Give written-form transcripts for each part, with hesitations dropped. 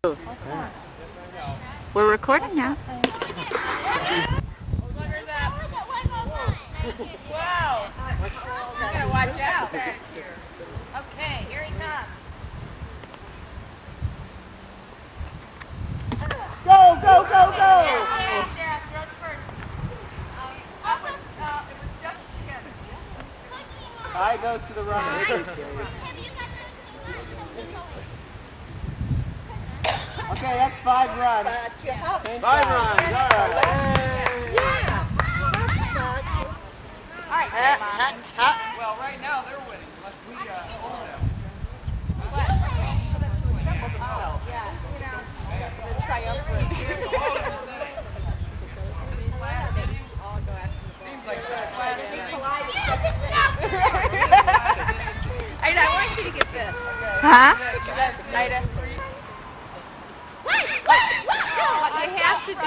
We're recording now. Wow. You gotta watch out. Okay, here he comes. Go, go, go, go! I go to the runner. Okay, that's 5 runs. 5 runs, all right. Yeah. All right, well, right now they're winning, unless we hold them. What? Oh, yeah, you know, the triumvirate. Seems like Ida, I want you to get this. Huh? Ida. What you have to do,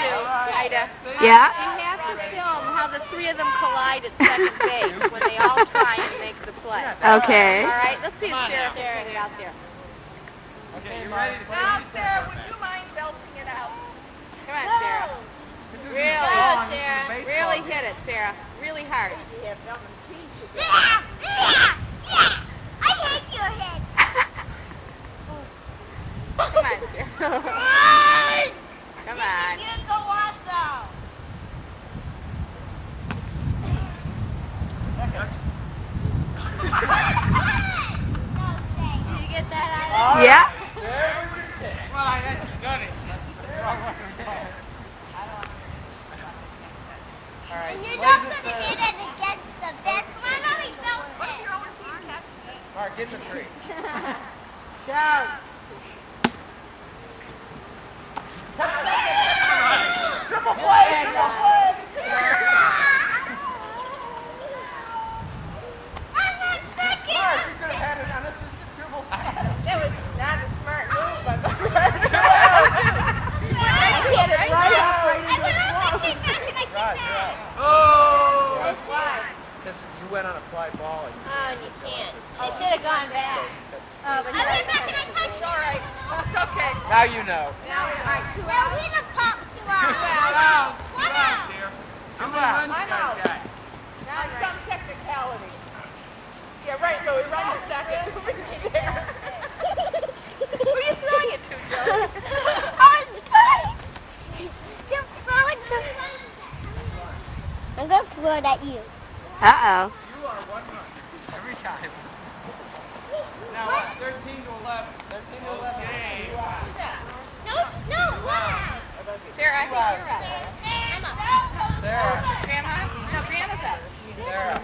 Ida, Yeah? you have to film how the 3 of them collide at second base when they all try and make the play. Okay. All right, let's see if Sarah's doing it out there. Okay, you ready to Now, Sarah, would you mind belting it out? Come on, Sarah. Really hit it, Sarah. Really hard. I hate your head. Come on, Sarah. Come on. You didn't go on though. Did you get that out of it? Yeah? Well, I actually got it. All right. And you're not going to hit it against the best one. I don't What's your own team catching? All right, get the 3. Down. Triple play! Triple play! Mark, you could have had it on unassisted triple play. That was not a smart move, but Oh! Why? Because you went on a fly ball. And Oh, you can't. She should have gone back. Oh, but it's all right. It's okay. now you know. Now, all right, 2 Well, out. we don't talk to Two out. us. One out. How many runs you I'm guys out. got? Now, some technicality. Yeah, right, Louie. Run the second. There. Who are you throwing it to, Joe? I'm sorry. You're throwing I'm going to throw it at you. Uh-oh. You are 1 run. Every time. Now what? 13 to 11. 13 to 11. Okay. No, no. Wow. Sarah, I think you're up. I'm up. Sarah. Grandma? No, Grandma's up. Sarah.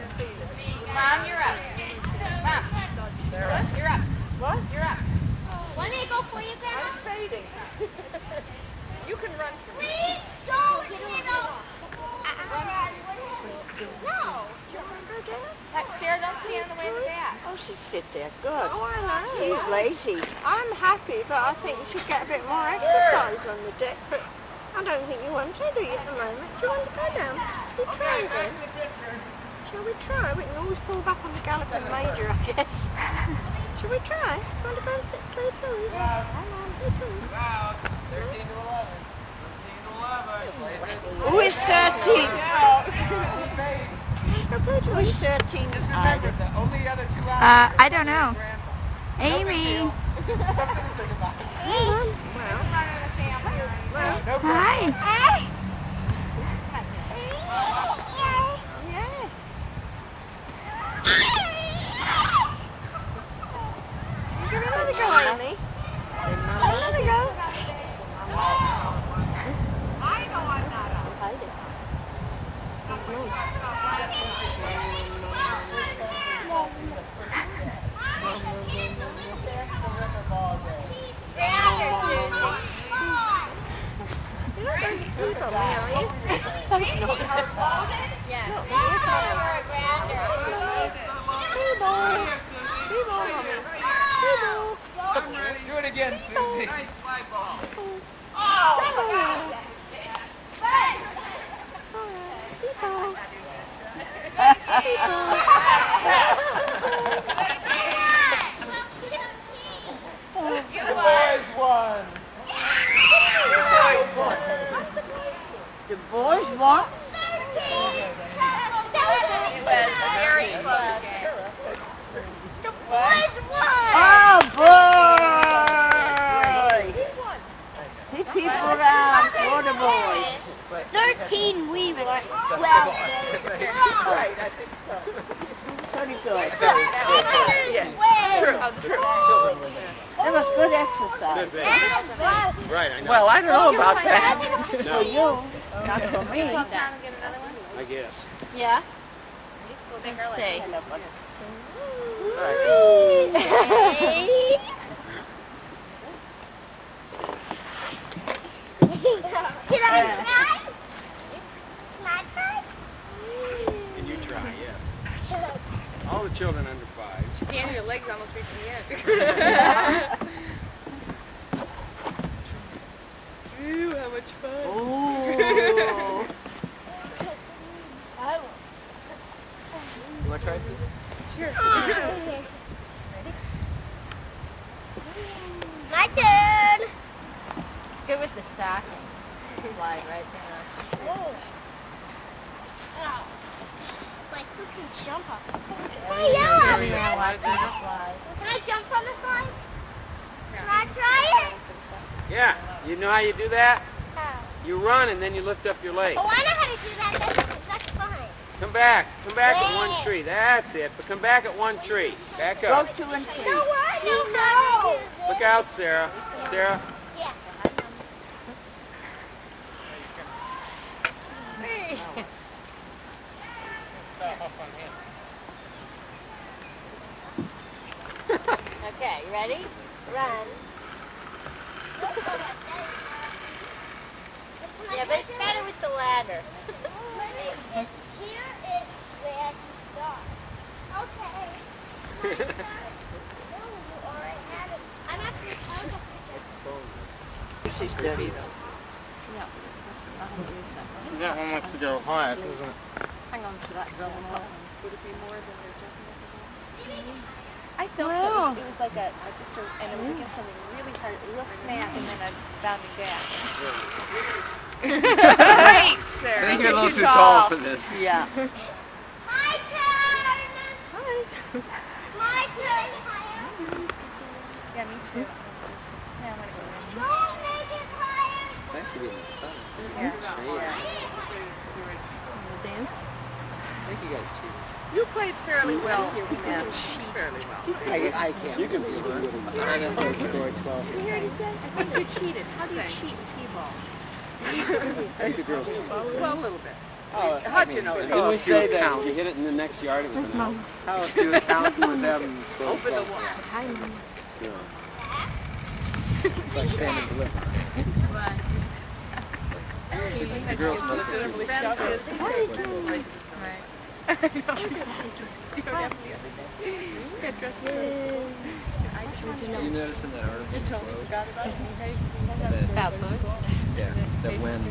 Mom, you're up. Mom, Sarah. you're up. What? You're up. Want me to go for you, Grandma? I'm fading. You can run for me. Please don't, No. Sarah, don't stand in the way of the bat. Oh, she sits there. Good. Oh, I know. She's lazy. I'm happy, but I think you should get a bit more exercise on the deck. But I don't think you want to, do you, at the moment? Do you want to go down? We try then. Shall we try? We can always fall back on the Galloping Major, I guess. Shall we try? Do you want to go and sit through too? Hang on, you too. Wow. 13 to 11. 13 to 11. Who is 13? Who is 13? Just remember, the only other 2 hours. I don't know. Amy. Something to think about. No problem. Hi. Yes. Give it another go, Amy. Another go. I know I'm not up. Do it again, Susie. Nice fly ball. Oh, The boys won. good exercise. Right, I know. Well, I don't know about that. For you, not for me. I guess. Yeah. Say. Can I try? Can I try? Can you try? Yes. All the children under 5. Danny, your legs almost reaching the end. Ooh, how much fun. Ooh. You want to try it? Sure. My turn. Good with the stocking. Slide right there. Oh. Like, who can jump off the slide? Hey, There yeah. you go, watch it slide. Can I jump on the slide? Can I try it? Yeah. You know how you do that? Oh. You run and then you lift up your leg. Oh, I know how to do that. That's fine. Come back. Come back at one Yeah. tree. That's it. But come back at one tree. Back Go up. 2 and 3. No, I don't know. Look out, Sarah. Sarah. Yeah. Okay, you ready? Run. Yeah, but it's better with the ladder. Here is where to start. Okay. No, you already have it. I'm actually She's dirty. That one wants to go high, doesn't it? Hang on to that drum. Would it be more than they're jumping over the wall? I felt it was like and it was against something really hard, a real snap, and then I found a gap. Great, Sarah. I think you're a little too tall for this. Yeah. My turn. My turn. Yeah, me too. Yeah, I'm gonna go in. Don't make it higher. Nice to be in the sun. Yeah. I Dance? think you guys cheated. You played fairly well. You didn't cheat fairly well. I can't. You can beat her. I didn't know the score 12. You hear what he said? I think you cheated. How do you cheat in T-ball? I think the girls Well, a little bit. Oh, How'd you know that? Didn't we say that if you hit it in the next yard, it was an out? How if you was bouncing with them? Open the wall. Like standing delivery. The girls must have been Right. You don't have the other day. You got dressed Did you notice in that article? You totally forgot about me. Yeah, that when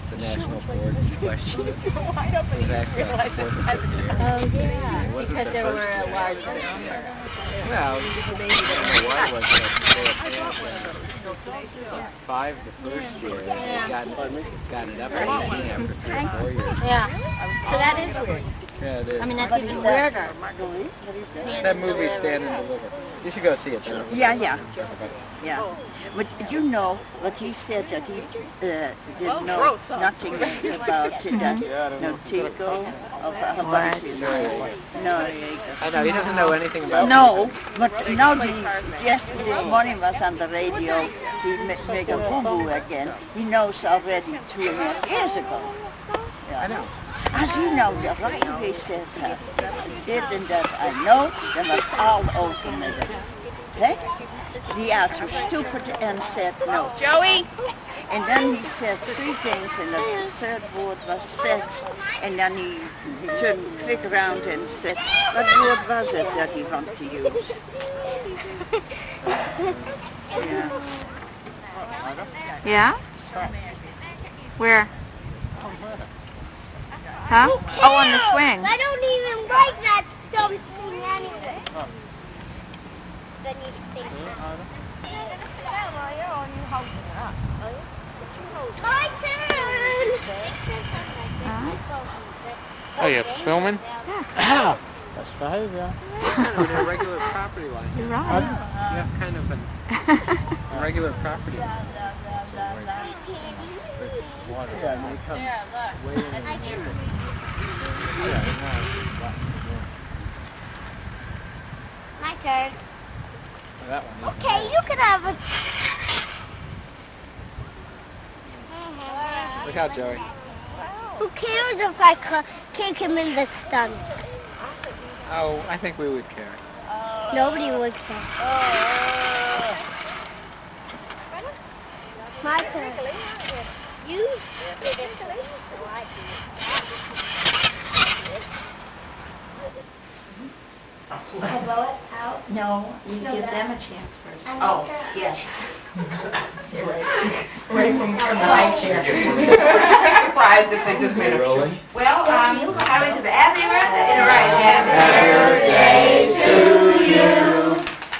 the national board questioned it, it was actually on the 4th of September. Oh, yeah. It wasn't Because the there first were a year. large number. Well, I don't know why it was, but 5 the first year, and got it up to 18 after 3 or 4 years. Yeah. So that is weird. Yeah, it is. I mean, that's even weirder. That movie, Stand and Deliver. You should go see it, Jennifer. Yeah. Yeah. But you know what he said, that he didn't know nothing about that Notico of Habasis. No, I know, he doesn't know anything about no, but now just this morning was on the radio, he made a boo-boo again. He knows already 2.5 years ago. Yeah. I know. As you know, the right he said that. Dit and that I know, that was all over with it. Hey? He asked her stupid and said no. Joey! And then he said 3 things, and the third word was sex. And then he turned quick around and said, what word was it that he wanted to use? Yeah? Where? Huh? Oh, on the swing. I don't even like that dumb thing anyway. Then you think my turn! Oh, you filming? Yeah. That's 5, yeah. On a regular property line. You're right. You have kind of a regular property line. Water. Yeah, when it comes way in here. My turn. That one. Okay, you can have a... Look out, Joey. Who cares if I kick him in the stomach? Oh, I think we would care. Nobody would care. My turn. You? I blow it out? No, you give them a chance first. Oh, yes. Right from the high chair. Surprised if they just made a Rolling. Well, how is it? Happy birthday. Right.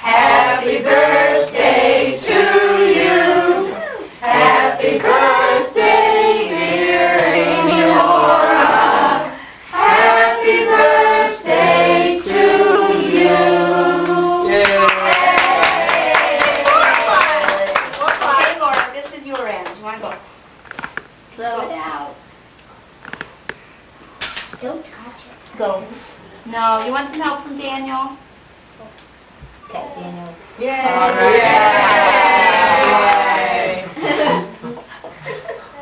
Happy birthday to you. Happy birthday, dear Amy Laura. Happy birthday to you. Okay, Laura, this is your end. You want to go? blow it out. Don't touch it. Go. No, you want some help from Daniel? Okay, Daniel. All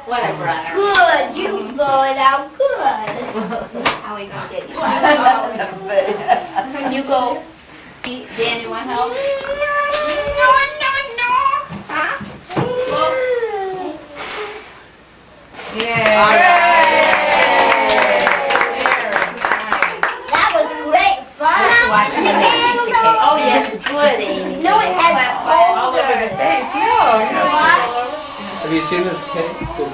Whatever. Good, you blow it out good. How are we going to get you? You go. Daniel, want help? No. Huh? Yeah. That was great fun. Oh, yes, good, Amy. No, it has Have you seen this cake? This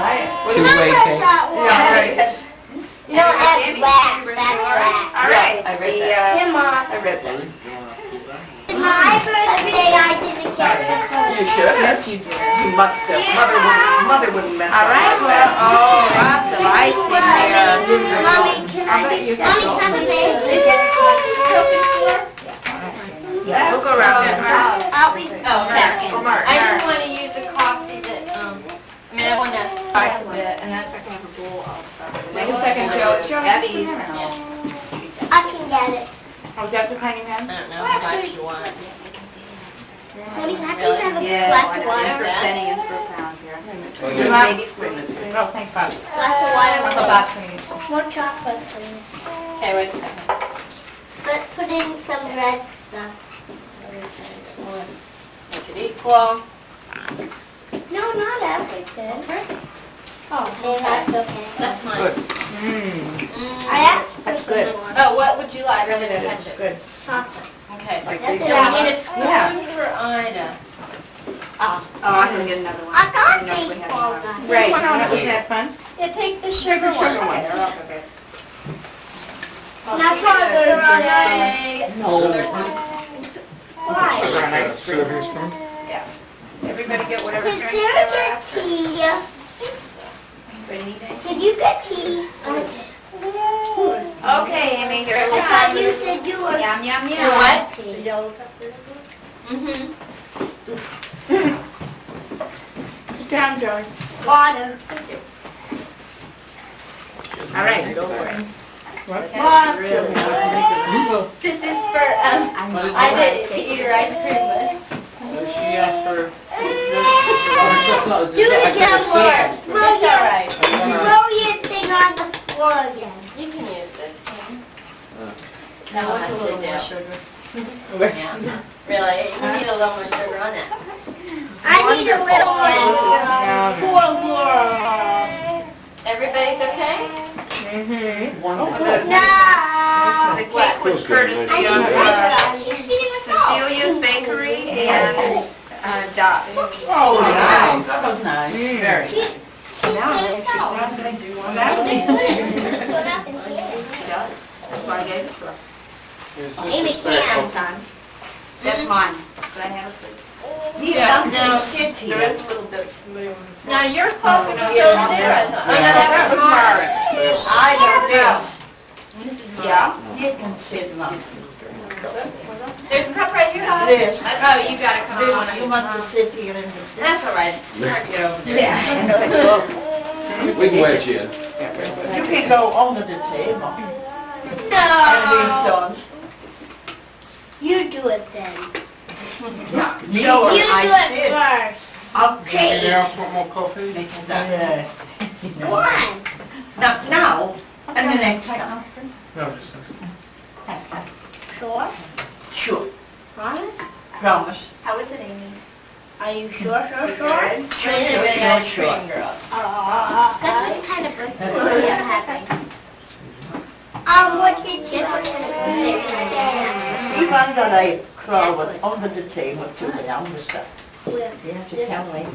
Right. two-way cake? No, that's wax. That's wax. All right. I read that. Come on. I read that. My birthday, I didn't get You should. Yes, you did. You must have. Mother wouldn't mess up. All right. Well, lots of ice in there. Mommy, can I get Mommy, come and is it cooking for? Yeah, we'll go around that. I'll be... Oh, second. Mark. I just want to use a coffee that, I want to I can bit, and then I can have a bowl of Make a second, Joe. Abby's. I can get it. Oh, is that the tiny I pen? don't know how much you want. Mommy, can I please have a glass of water? For a penny and for a pound here. Oh, Good yeah. baby spoon. Oh, thanks, Bob. Glass of water. What's the box we need? More chocolate, please. Okay, wait a second. But put in some red stuff. Make it equal. No, not everything. Oh, that's okay. That's mine. Good. I asked for That's some good. more. Oh, what would you like? Really, Really that touch is it. good. Chocolate. Okay. Like That's they it. So we need a spoon Yeah. for Ida. Oh, I can get another one. I got didn't know if we had baseball another. guns. Right. Was that fun? Yeah, take the sugar one. Okay. Not further on No. Why? Serving spoon? Yeah. Everybody get whatever Did drink Sarah they were get after? tea? Anybody need any? Did you get tea? Okay, Amy, here I it thought comes. you said you were... Yum, yum, You yum. what? Mm-hmm. Sit down, Joey. Water. All right, go for it. Water. This is for, I did eat your ice cream, She asked for... Do it again, Laura. but it's all right. Throw your thing on the floor again. You can use this, can you? Now, No, what's a I little did more that. sugar? Yeah. Really, you need a little more sugar on it. I need a little more. Poor Laura. Everybody's okay? No. The cake was courtesy I of need she's eating a salt. Cecilia's Bakery and Dot. Oh, nice. That was nice. Very. She's Now, eating she's salt. not going to do one. Put up and she is. She does. That's why I gave it to her. Amy can. Sometimes. That's mine. Can I have it, please? Need Yeah, something no, shitty. There is a little bit. Now your coconut Oh, goes yeah. there. I thought. Oh, no, that was Mara. I know this. This is mine. Yeah. You can sit mine. There's a cup right here. This. Oh, you gotta come on. You want to sit here and... That's all right. It's too hard to get over there. Yeah. We can wedge you in. You can go under the table. No. And You do it then. Me, You do I it said, first. okay. Anything else want more coffee? It's Go on. not now, and the next time. No, just Sure? Sure, Promise? promise. How is it, Amy? Are you sure? Sure. That's what kind of birthday you're having. What did you You found that I crawled under the table to the underside. You have to tell me.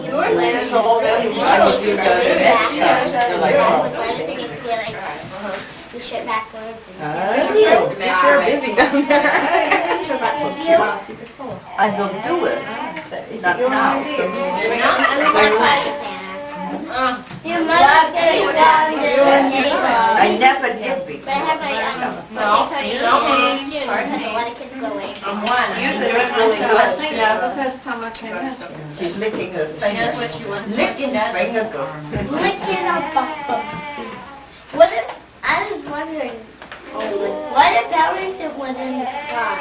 Yours you shit backwards. They're busy down there. I will do it, not now. Your mother gave you down I never did But I have my, a lot of kids go away. Usually it's really good. She's licking her That's finger. what she wants. Licking her finger. Lick it up. What if, I was wondering, what if Ellington was in the sky?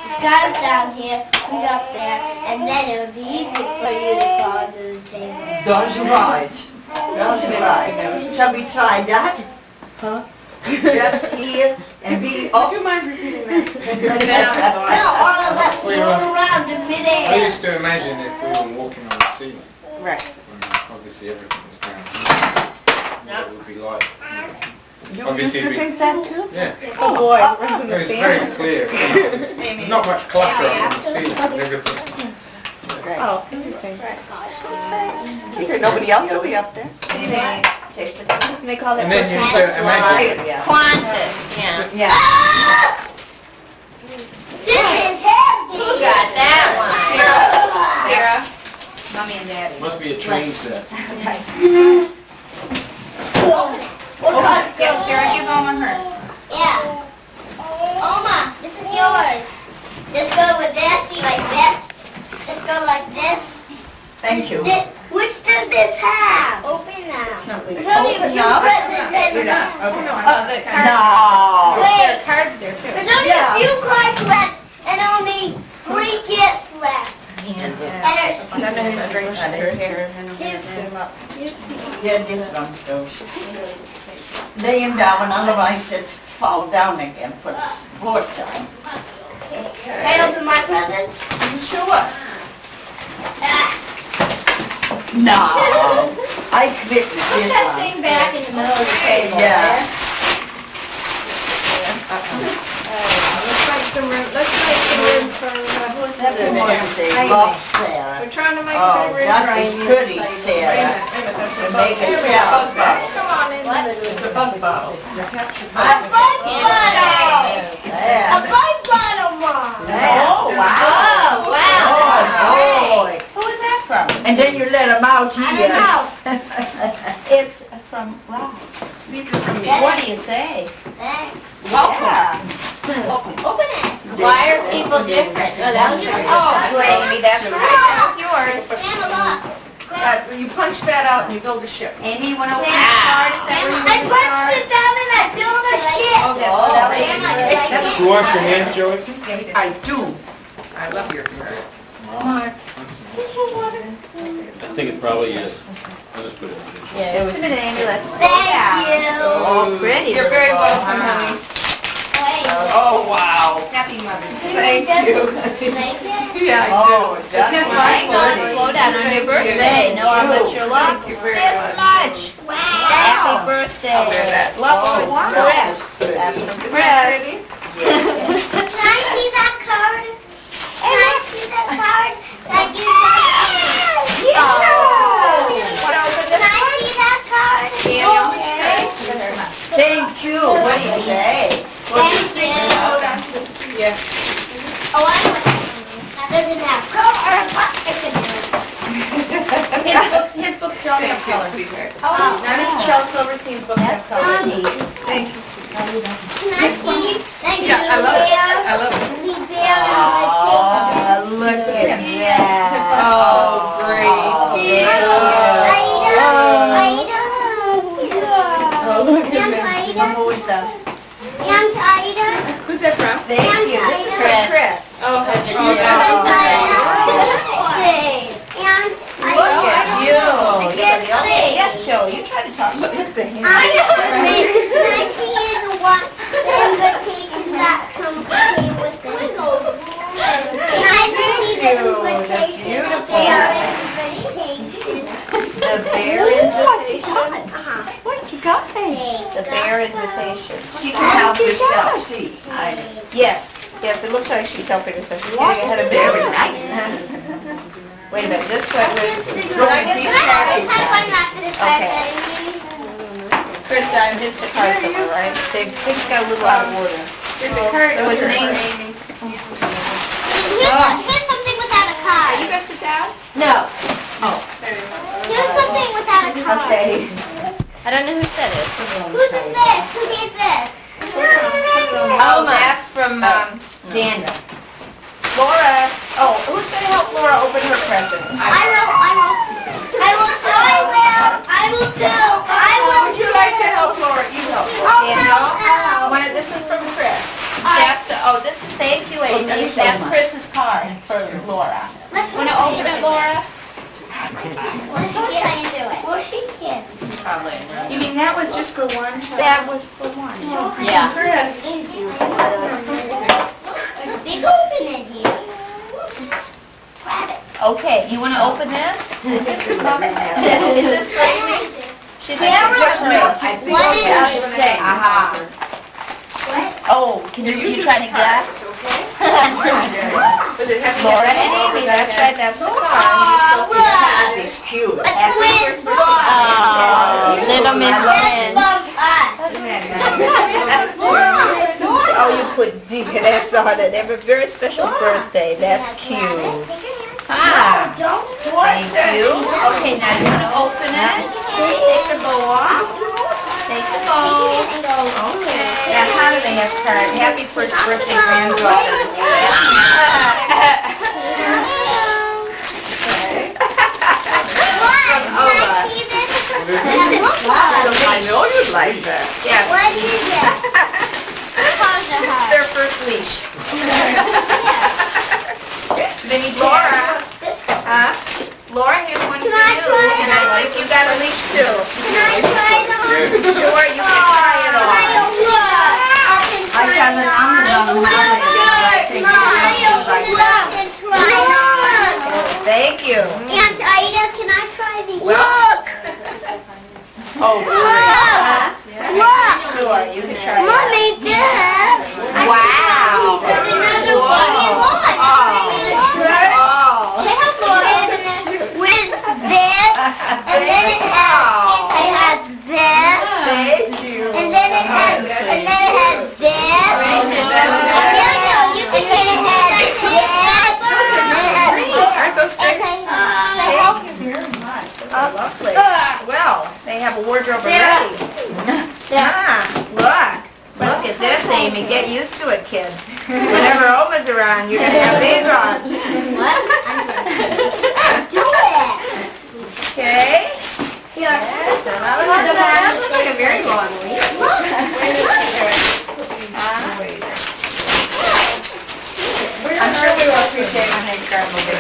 The sky's down here, we up there, and then it would be easy for you to crawl under the table. That's right. That's right. Shall we try that? Huh? Just here and be up. Do you mind repeating that? No, all of us float around in I midair. used to imagine if we were walking on the ceiling, Right. when obviously everything was down here, what it would be like. You Obviously used to we- think that too? Yeah, Oh boy, we're gonna it's see very clear. There's not much clutter on the ceiling and everything. Oh, interesting. Nobody else will be up there. They call it And then you say, imagine, Qantas, yeah. Yeah. This is heavy. Who got that one? Sarah? Mommy and Daddy. must be a train set. Yeah, Sarah, give Mama hers. Yeah. Oma, this is yours. Just go with this, like this. Just go like this. Thank you. This, which does this have? Open now. There's only a few up. presents that You're not, okay. The cards. No. There are cards there too. There's only a few cards left and only 3 gifts left. And there's Drink out of here. Yeah, this one goes. Lay him down, otherwise it fall down again for the fourth time. Can I open my present? Sure. Ah. No. I clicked Put this that one. thing back in the middle of the table. Yeah. Let's make some room for, who's That is one thing, love Sarah. We're trying to make Oh, some room. that is pretty, Sarah. And make it sound right. Come on in. The bug bottle. A bug bottle! A Yeah. bug bottle, Mom! Oh, wow. Oh, boy. Who is that from? And then you let him out I here. don't know. It's from Ross. These are from me. What do you say? Thanks. Open it. Why are people different? Oh, that was yours. Oh, Amy, that's right. That's yours. Stand up. You punch that out and you build a ship. Amy, you want to open Stand the card? Is that where you I want the punched card? it down and I built a ship. Oh, that's Stand like that. You want some in, Joey? I do. I love your cards. I think it probably is. I'll just put it in the kitchen. Yeah, it was. Amy, let's. Thank you. Oh, pretty. You're very welcome, honey. Thank you. Oh, wow. Happy Mother's Day. Thank you. Thank you. Yeah, Oh, I do. that's Isn't that pretty. Slow down on your birthday. Know how much you love. Thank you very much. Wow. Happy birthday. I'll wear that. Love Oh, you. wow. Chris. That's Chris. Can I see that card? Can I see that card? That you got? What else is Can I see that card? Daniel. Thank you. What do you say? Thank you. Yeah. Oh, I know what that doesn't have color or what? His books don't have color. None of Shel Silverstein's books have color. Thank you. Can I see? Thank you. Yeah, I love it. I love it. Lee Bear on my Oh, look at that. Oh, great. Who is that? Who's that from? Thank you. Chris. Oh, The bear invitation. What you got there? The bear invitation. She can help herself. Yes, it looks like she's helping herself. She's getting ahead of bear. Wait a minute, this one was... Okay. Chris, I missed the card somewhere, right? They got a little out of order. Here's a card. There was an Amy. Here's something without a card. Are you going to sit down? No. Oh. Here's something without a card. Okay. I don't know who that is. Who's this? Who gave this? Oh, that's from Daniel. Laura. Oh, who's going to help Laura open her present? I will Would you like to help Laura? You help. Daniel. This is from Chris. Thank you, Amy. That's Chris's card for Laura. Want to open it, Laura? Well, she can. Probably. You mean that was just for one? That was for one. Yeah. Chris. Big open in here. Okay, you want to open this? Is this for Amy? She thinks it's just me. I think What okay, is I was it? going to say, aha. Oh, can you try to guess? Laura and Amy, that's right, that's the card. It's cute. Little Miss Lynn. Oh, you put D, that's on it. They have a very special birthday. That's cute. Ah, thank you. Okay, now you want to open it? Take the bow off. Take the bow. Okay. Now, how do they have cards? Happy first birthday, granddaughter. I know you'd like that. Yeah. What is it? It's their first leash. Then you Laura. Laura, here's one for you. And I think you got a leash too. Can I try it on? Sure, you can try it on. I got an almond on Thank you. Aunt Ida, can I try these? Look! Oh, Look! sure, you can try it. Mommy, Dad! Wow! There's another one. Look! Check out Laura with this, and then it has this, Thank you. and then it has this. You can get it has Aren't those this. great? Thank you very much. Lovely. Well, they have a wardrobe already. Look at this, Amy. Get used to it, kid. Whenever Oma's around, you're going to have these on. Do it! Okay? Yeah. That looks like a very long week. I'm sure we will appreciate when they start moving.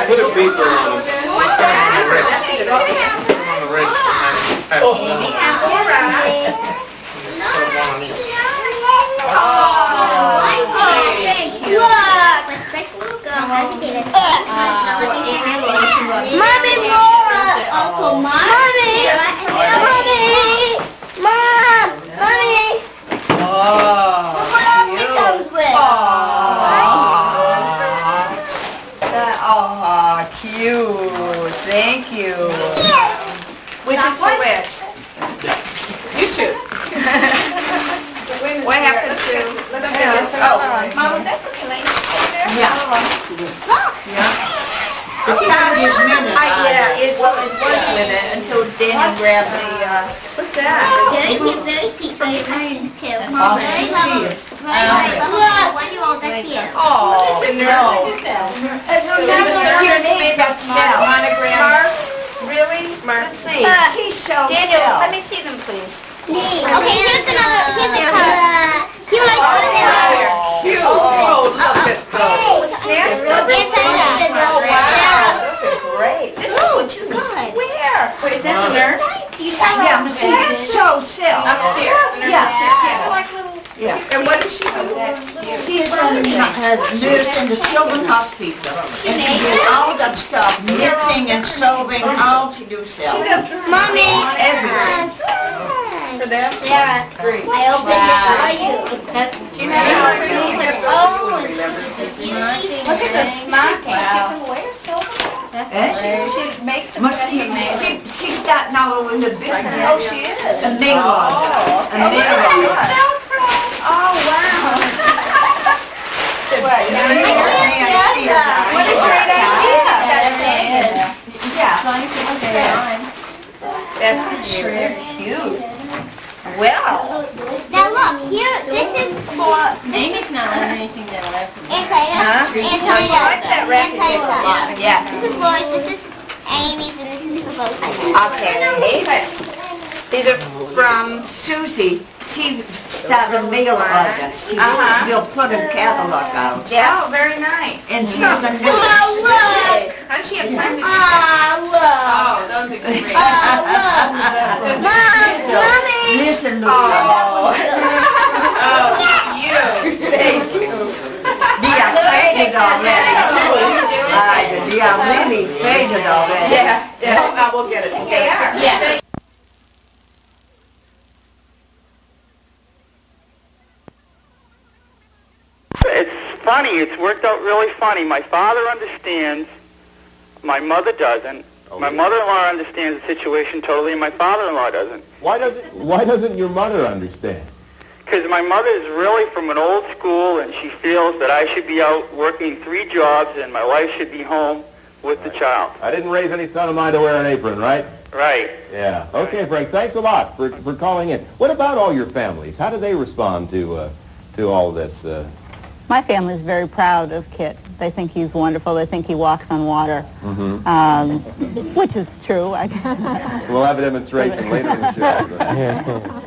Put a beeper on them. Amy and Laura. Thank you. Mommy, Laura! Uncle, Mommy! Mom! Mommy! Look what else it comes with. Cute. Thank you. Which is for which? You choose. What happens to... Mom, was that for Elaine over there? Yeah, it was with it until Danny grabbed the, what's that? Very sweet, very precious too. Very lovely. Look, 1-year-old, that's here. Oh, no. Yours made that monogram. Really? Let's see. Daniel, let me see them, please. Neat. Okay, here's a card. You like Cute. Oh, look at those. It's a Oh, wow. Those are great. She's a nurse in the children's hospital. And she did all that stuff, knitting and sewing, all she do herself. Mommy! Everything. For them? Yeah. I opened it for you. Do you have it? Oh, Look at the smocking. She makes them. She's starting all over in the business. Oh, she is? A big one. A big one. Oh, wow. What, now you what a great idea. Yeah. That's cute. Well. now look, here, this is for Amy's not on anything that Antonio. You like that record? Yeah. This is Laura's, this is Amy's, and this is for both of you. Okay. These are from Susie. She started a mail order. She will put a catalog out. Yeah. Oh, very nice. And she was a new... Oh, look! How does she have time to do Oh, look! Oh, those are great. Oh, look! Mommy! Listen, Louie. Oh, cute. Thank you. They are faded already. They are really faded already. Yeah. I will get it. Yeah. It's funny. It's worked out really funny. My father understands. My mother doesn't. My mother-in-law understands the situation totally, and my father-in-law doesn't. Why doesn't your mother understand? Because my mother is really from an old school, and she feels that I should be out working 3 jobs, and my wife should be home with the child. I didn't raise any son of mine to wear an apron, right? Right. Yeah. Okay, Frank. Thanks a lot for calling in. What about all your families? How do they respond to all this? My family is very proud of Kit. They think he's wonderful. They think he walks on water, which is true. We'll have a demonstration later in the show.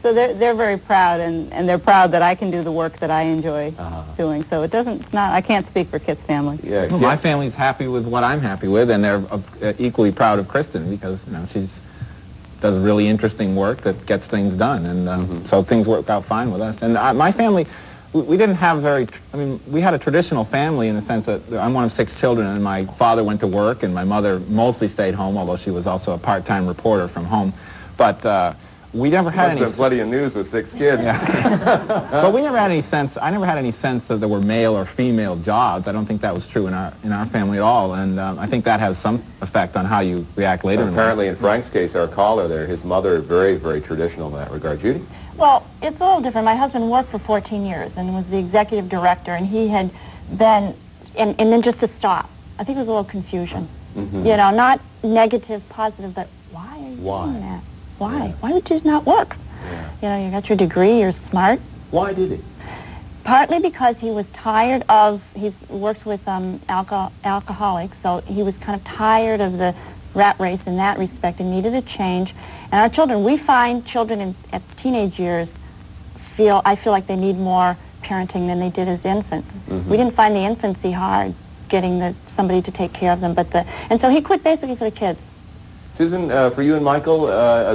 So they're very proud, and they're proud that I can do the work that I enjoy doing. So it doesn't. It's not. I can't speak for Kit's family. Yeah. Well, my family's happy with what I'm happy with, and they're equally proud of Kristen because she does really interesting work that gets things done, and so things work out fine with us. And my family. We didn't have we had a traditional family in the sense that I'm one of 6 children, and my father went to work, and my mother mostly stayed home, although she was also a part-time reporter from home. But we never had any... plenty of news with 6 kids. Yeah. But we never had any sense, I never had any sense that there were male or female jobs. I don't think that was true in our family at all, and I think that has some effect on how you react later in life. Apparently, in Frank's case, our caller there, his mother is very, very traditional in that regard. Judy? Well, it's a little different. My husband worked for 14 years and was the executive director, and he had been, and then just to stop. I think there was a little confusion. You know, not negative, positive, but why are you doing that? Why? Yeah. Why would you not work? Yeah. You know, you got your degree, you're smart. Why did he? Partly because he was tired of, he works with alcoholics, so he was kind of tired of the rat race in that respect and needed a change. And our children, we find children at teenage years I feel like they need more parenting than they did as infants. We didn't find the infancy hard, getting somebody to take care of them, and so he quit basically for the kids. Susan, for you and Michael,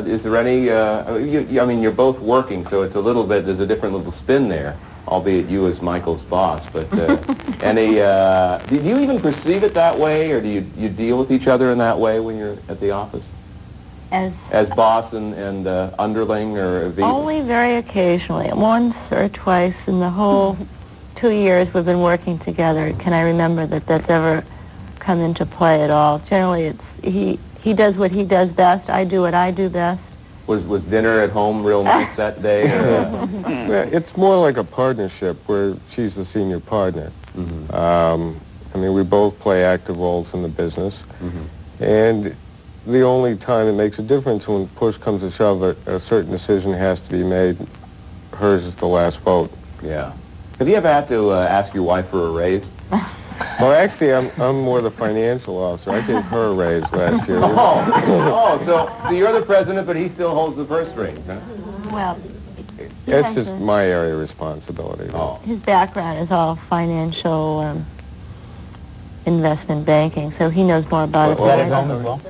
is there any, I mean, you're both working, so it's a little bit, there's a different little spin there, albeit you as Michael's boss, but do you even perceive it that way, or do you deal with each other in that way when you're at the office? As boss and underling, or... Only very occasionally, once or twice in the whole 2 years we've been working together. Can I remember that's ever come into play at all? Generally, it's he does what he does best, I do what I do best. Was dinner at home real nice that day? Or? It's more like a partnership where she's the senior partner. I mean, we both play active roles in the business, and the only time it makes a difference when push comes to shove, a certain decision has to be made. Hers is the last vote. Yeah. Have you ever had to ask your wife for a raise? Well, actually, I'm more the financial officer. I gave her a raise last year. So you're the president, but he still holds the purse strings, huh? Well, it's just my area of responsibility. His background is all financial investment banking, so he knows more about it. Is that at home as well?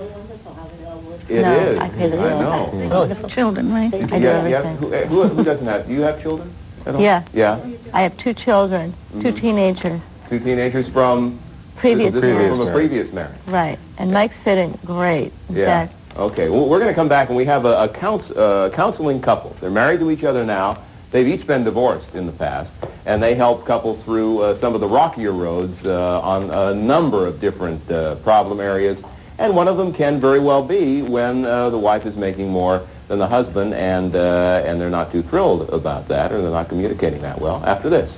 It No, is. I pay the bills. I know. Children, right? I do everything. Who doesn't have? Do you have children? at all? Yeah. Yeah? I have 2 children, 2 teenagers. 2 teenagers from? Previous This is marriage. from a previous marriage. Right. And Mike's fitting great. In Yeah. fact, Okay. Well, we're going to come back, and we have a counseling couple. They're married to each other now. They've each been divorced in the past, and they help couples through some of the rockier roads on a number of different problem areas. And one of them can very well be when the wife is making more than the husband, and they're not too thrilled about that, or they're not communicating that well. After this.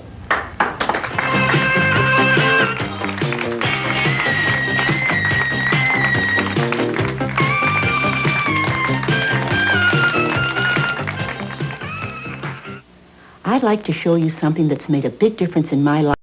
I'd like to show you something that's made a big difference in my life.